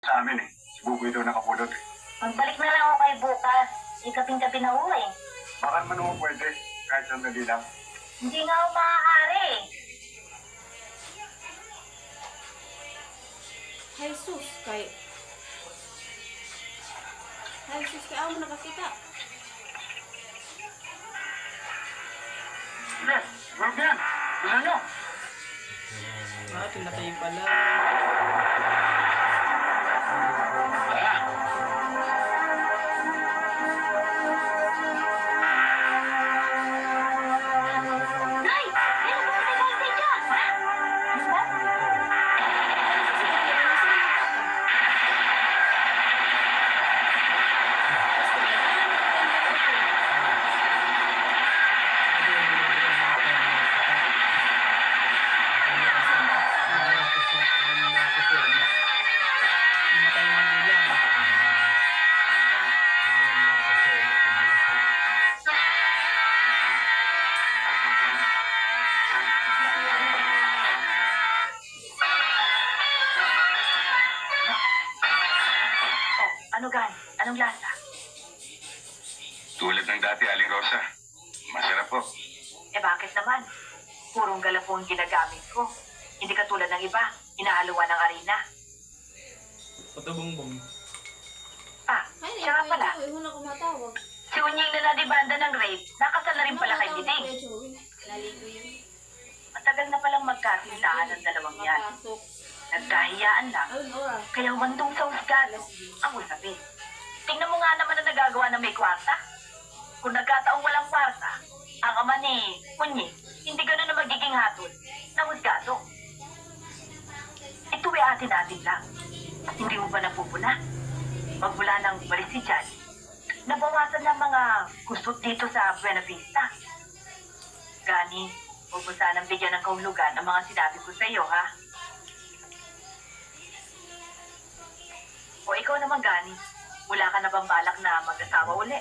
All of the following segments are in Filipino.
sa amin eh. Si Buboy daw nakapulot eh. Magbalik na lang ako kay bukas. Ikaping-gabi na uwi. Baka naman ako pwede, kahit sandali lang. Hindi nga ako maaari. Jesus, kay ako nakakita. Sige, huwag yan. Bisa nyo. Pinatay pala. Nay! Meron mo kay Martin dyan! Ano ba? Pinatay ng ulam. Oh, ano gan? Anong lasa? Tulad ng dati, Aling Rosa. Masarap po. Eh bakit naman? Purong gala po ang ginagamit ko. Hindi katulad ng iba, inahaluan ng arena. Patubong-bong. Ah, Ay, siya nga pala. Joey, una kumatawag. Si Unying na nadibanda ng rape, nakasal na rin pala kay Kuya Biding. Joey. Laligo yun. Matagal na palang magkasintahan ng dalawang yan. Mapasok. Nagkahiyaan lang. Ayun, Nora. Kaya humantong sa husgado ang usapin. Tingnan mo nga naman na nagagawa na may kwarta. Kung nagkataong walang kwarta, ang ama ni Unying, hindi gano'n na magiging hatol ng husgado. Ito ay atin-atin lang. Hindi mo ba napupuna? Magmula nang balis si Johnny, nabawasan ng mga kusot dito sa Buena Vista. Gani, huwag mo sanang bigyan ng kahulugan ang mga sinabi ko sa iyo, ha? O ikaw naman, Gani, wala ka na bang balak na mag-asawa uli?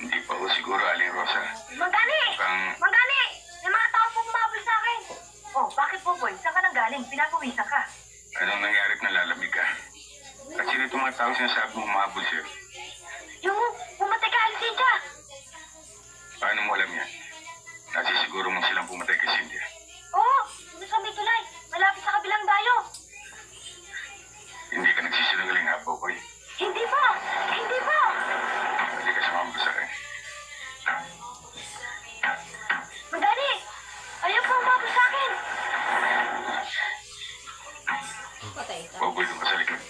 Hindi pa ho siguro, Aling Rosa. Manggani! Mukhang Manggani! May mga tao pong umabol sa akin. Oh, bakit po, boy? Saan ka nang galing? Pinapawisan ka. anong nangyari at nalalamig ka? At sino itong mga tao sinasabi mo mahabol sa'yo? Yung pumatay ka, Alicia! Paano mo alam yan? Nasisiguro mo silang pumatay kay Cynthia. Oo, doon sa may tulay. Malapit sa kabilang dayo. Hindi ka nagsisinungaling ha, Popoy. Hindi po! Hindi po! Hindi ka sumama sa akin. Manggani! Ayaw po umabol sa akin. Patay ka. Popoy, doon ka sa likod.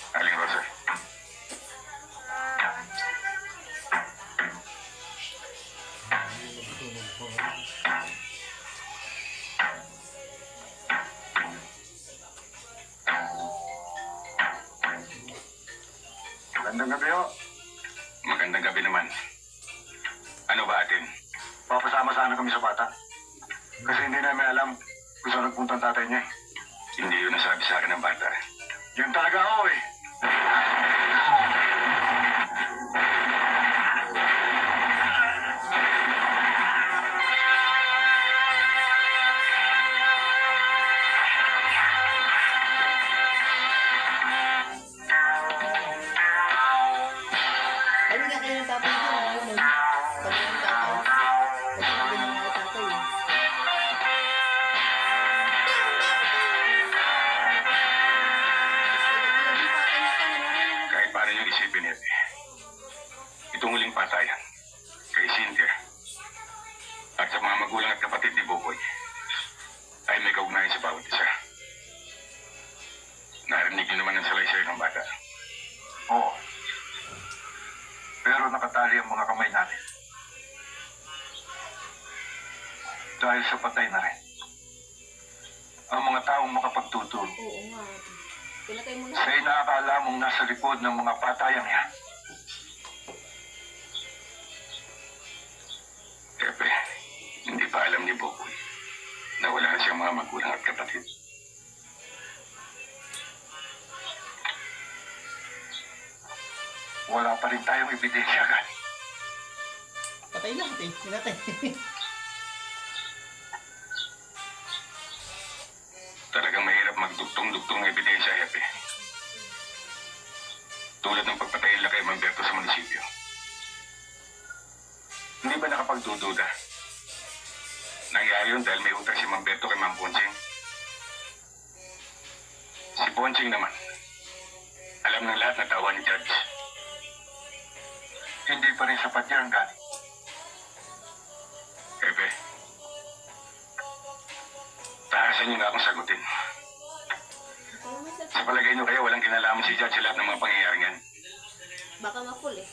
Aling Rosa. Magandang gabi ho. Magandang gabi naman. Ano ba atin? Papasama sana kami sa bata. Kasi hindi namin alam kung saan nagpunta ang tatay niya. Hindi yun nasabi sa akin ng bata. Yun talaga ako eh. Sabi nga kayo ng tatay ko. Sabi ng tatay. Kasi sabi ng mga tatay. Kahit paano yung isipin niya. Itong huling patayan kay Cynthia at sa mga magulang at kapatid ni Boboy ay may kaugnayan sa bawat isa. Narinig niyo naman ang salaysay ng bata. Oo. Pero nakatali ang mga kamay natin. Dahil sa patay na rin. Ang mga taong makapagtuturo Oo nga. Pinatay mo na. sa inaakala mong nasa likod ng mga patayang yan. Pepe, hindi pa alam ni Boboy na wala na siyang mga magulang at kapatid. Wala pa rin tayong ebidensya, Gani. Patay lahat eh. Pinatay. Talagang mahirap magdugtong-dugtong duktong ebidensya, Hepe. Tulad ng pagpatay nila kay Mamberto sa munisipyo. Hindi ba nakapagdududa? Nangyari yun dahil may utang si Mamberto kay Mang Ponching. Si Ponching naman, alam ng lahat na tawa ni Judge. Hindi pa rin sapat yan, Gani. Hepe, tahasan niyo na akong sagutin. Baka naman Sa palagay niyo kaya walang kinalaman si Judge sa lahat ng mga pangyayari yan. Baka ma-full eh.